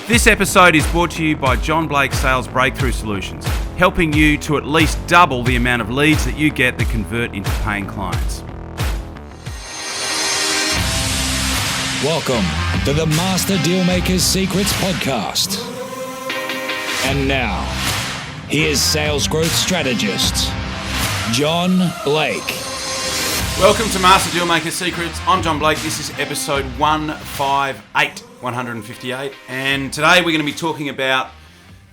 This episode is brought to you by John Blake Sales Breakthrough Solutions, helping you to at least double the amount of leads that you get that convert into paying clients. Welcome to the Master Dealmaker's Secrets podcast. And now, here's sales growth strategist, John Blake. Welcome to Master Dealmaker's Secrets. I'm John Blake. This is episode 158, and today we're going to be talking about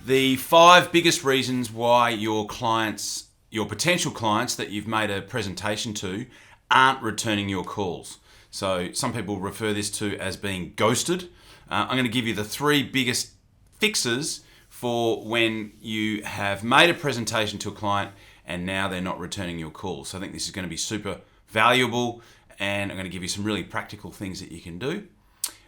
the 5 biggest reasons why your clients, your potential clients that you've made a presentation to, aren't returning your calls. So some people refer this to as being ghosted. I'm going to give you the 3 biggest fixes for when you have made a presentation to a client and now they're not returning your calls. So I think this is going to be super valuable, and I'm going to give you some really practical things that you can do.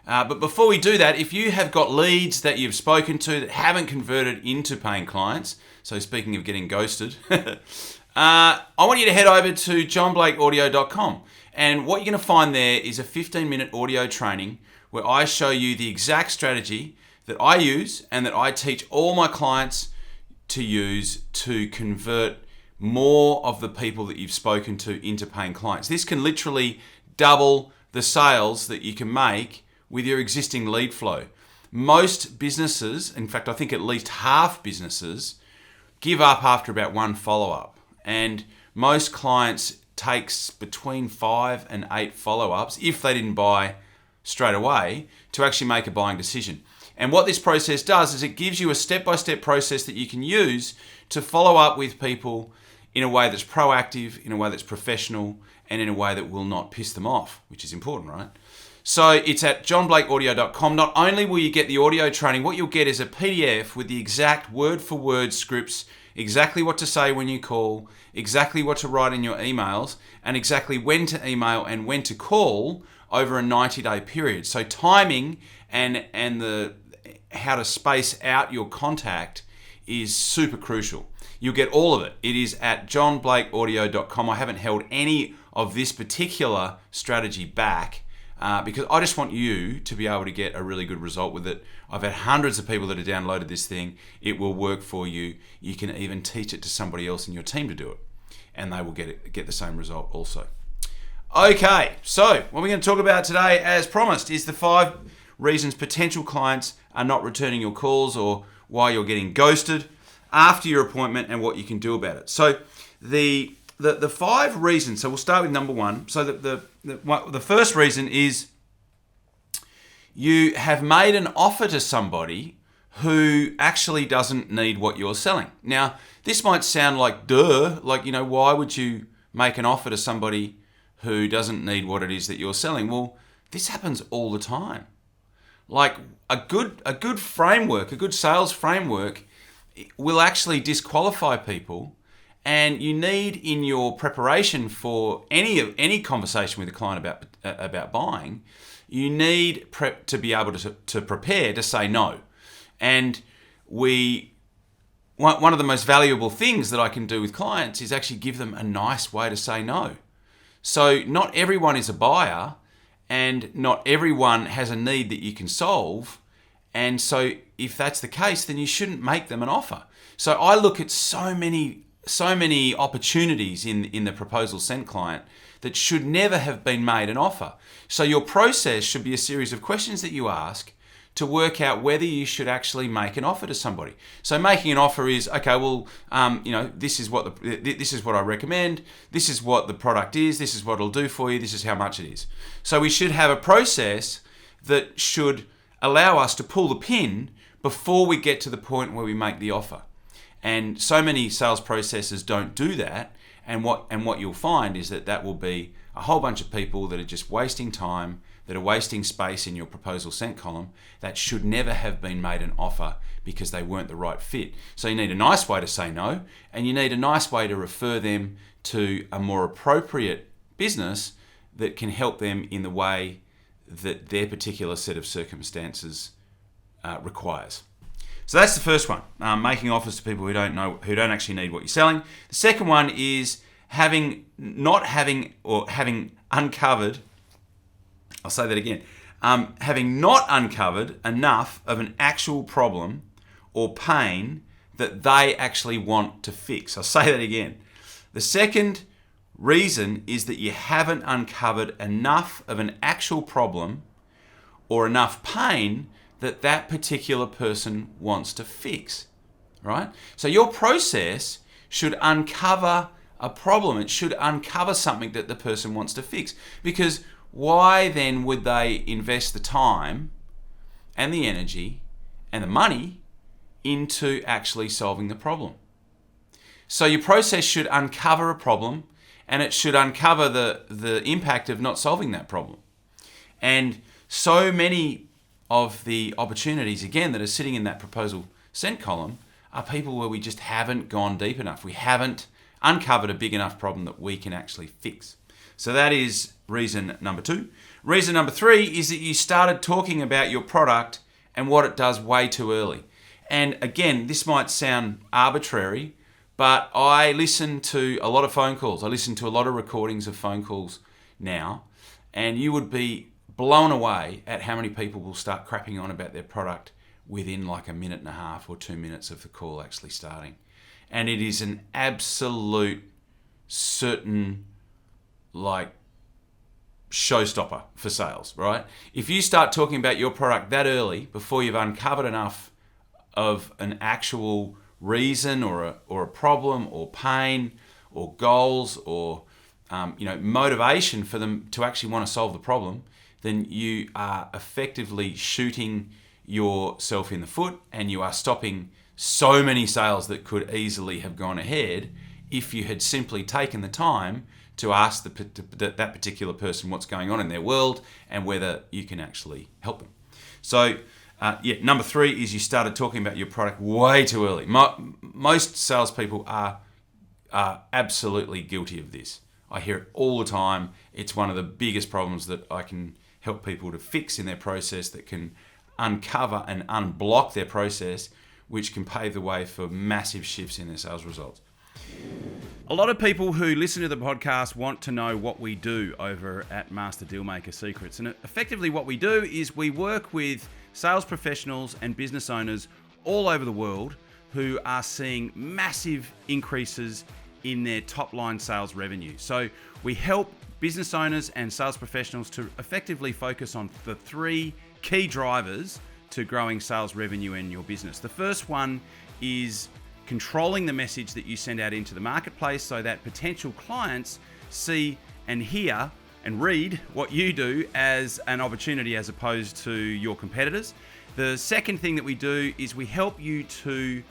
But before we do that, if you have got leads that you've spoken to that haven't converted into paying clients, so speaking of getting ghosted, I want you to head over to johnblakeaudio.com. And what you're going to find there is a 15-minute audio training where I show you the exact strategy that I use and that I teach all my clients to use to convert more of the people that you've spoken to into paying clients. This can literally double the sales that you can make with your existing lead flow. Most businesses, in fact, I think at least half businesses, give up after about 1 follow-up. And most clients takes between 5 and 8 follow-ups, if they didn't buy straight away, to actually make a buying decision. And what this process does is it gives you a step-by-step process that you can use to follow up with people in a way that's proactive, in a way that's professional, and in a way that will not piss them off, which is important, right? So it's at johnblakeaudio.com. Not only will you get the audio training, what you'll get is a PDF with the exact word-for-word scripts, exactly what to say when you call, exactly what to write in your emails, and exactly when to email and when to call over a 90-day period. So timing and the how to space out your contact is super crucial. You'll get all of it. It is at johnblakeaudio.com. I haven't held any of this particular strategy back because I just want you to be able to get a really good result with it. I've had hundreds of people that have downloaded this thing. It will work for you. You can even teach it to somebody else in your team to do it, and they will get the same result also. Okay, so what we're going to talk about today, as promised, is the 5 reasons potential clients are not returning your calls, or why you're getting ghosted after your appointment, and what you can do about it. So the 5 reasons. So we'll start with number 1. So the first reason is you have made an offer to somebody who actually doesn't need what you're selling. Now, this might sound like duh, like, why would you make an offer to somebody who doesn't need what it is that you're selling? Well, this happens all the time. Like a good framework, a good sales framework will actually disqualify people, and you need, in your preparation for any conversation with a client about buying, you need to be able to prepare to say no. And one of the most valuable things that I can do with clients is actually give them a nice way to say no. So not everyone is a buyer, and not everyone has a need that you can solve. And so if that's the case, then you shouldn't make them an offer. So I look at so many opportunities in the proposal sent client that should never have been made an offer. So your process should be a series of questions that you ask to work out whether you should actually make an offer to somebody. So making an offer is, okay, well, this is what I recommend. This is what the product is. This is what it'll do for you. This is how much it is. So we should have a process that should allow us to pull the pin before we get to the point where we make the offer. And so many sales processes don't do that. And what you'll find is that will be a whole bunch of people that are just wasting time, that are wasting space in your proposal sent column, that should never have been made an offer because they weren't the right fit. So you need a nice way to say no, and you need a nice way to refer them to a more appropriate business that can help them in the way that their particular set of circumstances requires. So that's the first one, making offers to people who don't actually need what you're selling. The second one is having uncovered, I'll say that again, having not uncovered enough of an actual problem or pain that they actually want to fix. I'll say that again. The second reason is that you haven't uncovered enough of an actual problem or enough pain that that particular person wants to fix, right? So your process should uncover a problem. It should uncover something that the person wants to fix. Because why then would they invest the time and the energy and the money into actually solving the problem? So your process should uncover a problem, and it should uncover the impact of not solving that problem. And so many of the opportunities, again, that are sitting in that proposal sent column are people where we just haven't gone deep enough. We haven't uncovered a big enough problem that we can actually fix. So that is reason number 2. Reason number 3 is that you started talking about your product and what it does way too early. And again, this might sound arbitrary, but I listen to a lot of phone calls. I listen to a lot of recordings of phone calls now, and you would be blown away at how many people will start crapping on about their product within like a minute and a half or 2 minutes of the call actually starting. And it is an absolute certain like showstopper for sales, right? If you start talking about your product that early before you've uncovered enough of an actual reason or a problem or pain or goals or motivation for them to actually want to solve the problem, then you are effectively shooting yourself in the foot, and you are stopping so many sales that could easily have gone ahead if you had simply taken the time to ask that particular person what's going on in their world and whether you can actually help them. So number 3 is you started talking about your product way too early. Most salespeople are absolutely guilty of this. I hear it all the time. It's one of the biggest problems that I can help people to fix in their process, that can uncover and unblock their process, which can pave the way for massive shifts in their sales results. A lot of people who listen to the podcast want to know what we do over at Master Dealmaker Secrets. And effectively what we do is we work with sales professionals and business owners all over the world who are seeing massive increases in their top line sales revenue. So we help business owners and sales professionals to effectively focus on the 3 key drivers to growing sales revenue in your business. The first one is controlling the message that you send out into the marketplace so that potential clients see and hear and read what you do as an opportunity as opposed to your competitors. The second thing that we do is we help you to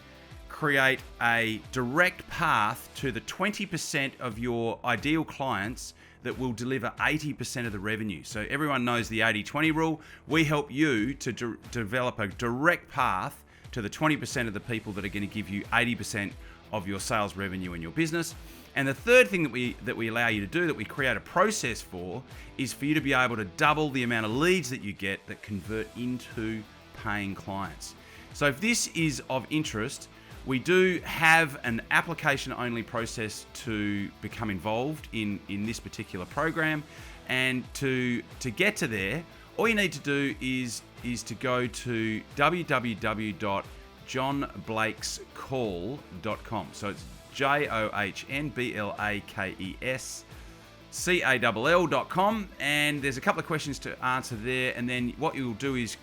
create a direct path to the 20% of your ideal clients that will deliver 80% of the revenue. So everyone knows the 80-20 rule. We help you to develop a direct path to the 20% of the people that are going to give you 80% of your sales revenue in your business. And the third thing that we allow you to do, that we create a process for, is for you to be able to double the amount of leads that you get that convert into paying clients. So if this is of interest, we do have an application-only process to become involved in this particular program. And to get to there, all you need to do is to go to www.johnblakescall.com. So it's JohnBlakesCall.com, and there's a couple of questions to answer there, and then what you'll do is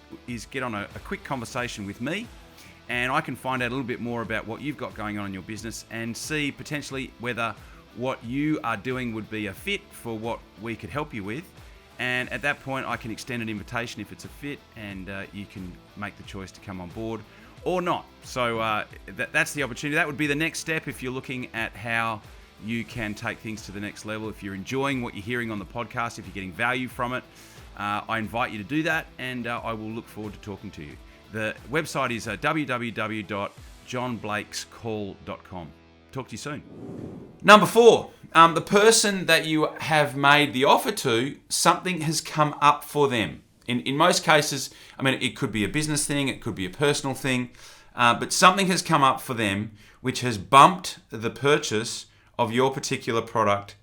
get on a quick conversation with me, and I can find out a little bit more about what you've got going on in your business and see potentially whether what you are doing would be a fit for what we could help you with. And at that point, I can extend an invitation if it's a fit, and you can make the choice to come on board or not. So that's the opportunity. That would be the next step if you're looking at how you can take things to the next level. If you're enjoying what you're hearing on the podcast, if you're getting value from it, I invite you to do that, and I will look forward to talking to you. The website is www.johnblakescall.com. Talk to you soon. Number 4, the person that you have made the offer to, something has come up for them. In most cases, I mean, it could be a business thing, it could be a personal thing, but something has come up for them which has bumped the purchase of your particular product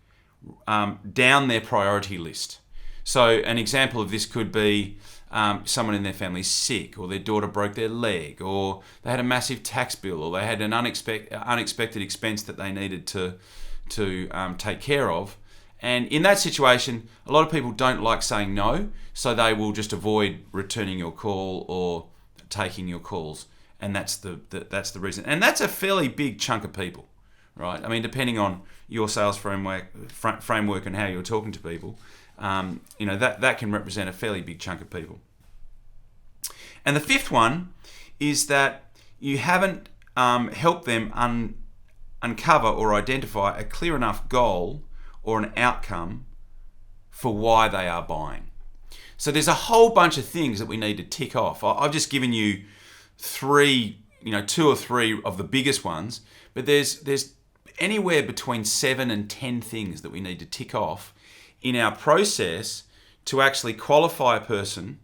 down their priority list. So an example of this could be someone in their family sick, or their daughter broke their leg, or they had a massive tax bill, or they had an unexpected expense that they needed to take care of. And in that situation, a lot of people don't like saying no, so they will just avoid returning your call or taking your calls, and that's the reason. And that's a fairly big chunk of people, right? I mean, depending on your sales framework and how you're talking to people, that can represent a fairly big chunk of people. And the fifth one is that you haven't helped them uncover or identify a clear enough goal or an outcome for why they are buying. So there's a whole bunch of things that we need to tick off. I've just given you two or three of the biggest ones, but there's anywhere between 7 and 10 things that we need to tick off in our process to actually qualify a person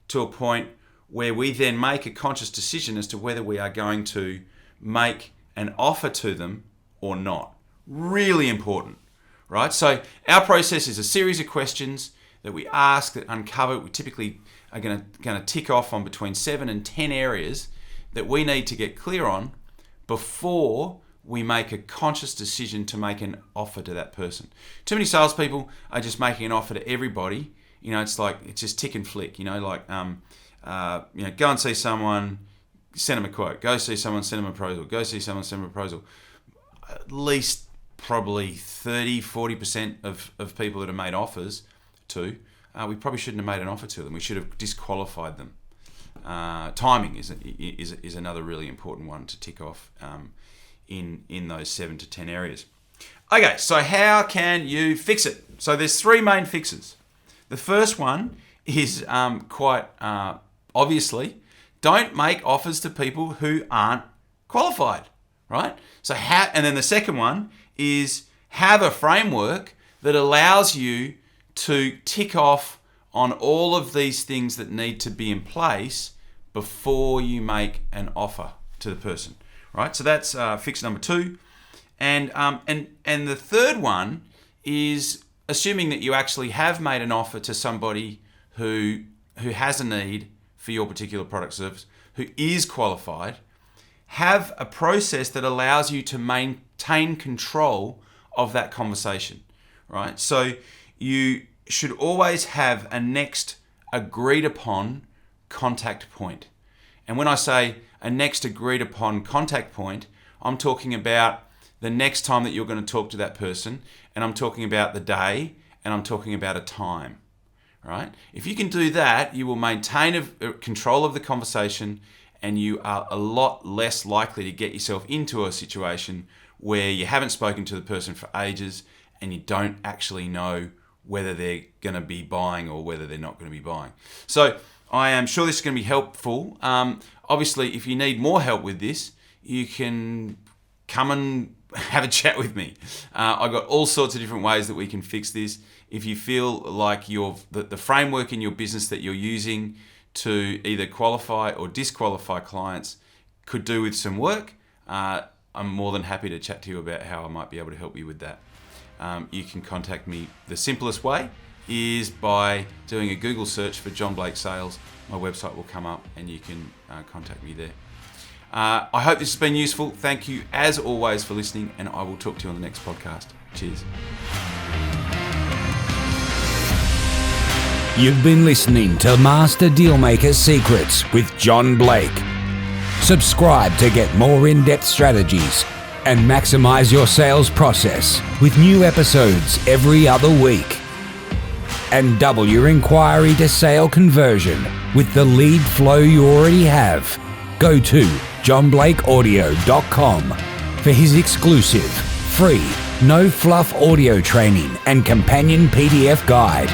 to a point where we then make a conscious decision as to whether we are going to make an offer to them or not. Really important, right? So our process is a series of questions that we ask, that uncover. We typically are going to tick off on between 7 and 10 areas that we need to get clear on before we make a conscious decision to make an offer to that person. Too many salespeople are just making an offer to everybody. It's just tick and flick. Go and see someone, send them a quote. Go see someone, send them a proposal. Go see someone, send them a proposal. At least probably 30-40% of people that have made offers to, we probably shouldn't have made an offer to them. We should have disqualified them. Timing is another really important one to tick off in those 7 to 10 areas. Okay, so how can you fix it? So there's 3 main fixes. The first one is quite obviously, don't make offers to people who aren't qualified, right? And then the second one is have a framework that allows you to tick off on all of these things that need to be in place before you make an offer to the person, right? So that's fix number 2. And the third one is assuming that you actually have made an offer to somebody who has a need for your particular product or service, who is qualified, have a process that allows you to maintain control of that conversation, right? So you should always have a next agreed upon contact point. And when I say a next agreed upon contact point, I'm talking about the next time that you're going to talk to that person, and I'm talking about the day, and I'm talking about a time, right? If you can do that, you will maintain a control of the conversation, and you are a lot less likely to get yourself into a situation where you haven't spoken to the person for ages and you don't actually know whether they're going to be buying or whether they're not going to be buying. So I am sure this is going to be helpful. Obviously, if you need more help with this, you can come and have a chat with me. I've got all sorts of different ways that we can fix this. If you feel like the framework in your business that you're using to either qualify or disqualify clients could do with some work, I'm more than happy to chat to you about how I might be able to help you with that. You can contact me. The simplest way is by doing a Google search for John Blake Sales. My website will come up and you can contact me there. I hope this has been useful. Thank you as always for listening, and I will talk to you on the next podcast. Cheers. You've been listening to Master Dealmaker Secrets with John Blake. Subscribe to get more in-depth strategies and maximize your sales process with new episodes every other week. And double your inquiry to sale conversion with the lead flow you already have. Go to johnblakeaudio.com for his exclusive, free, no-fluff audio training and companion PDF guide.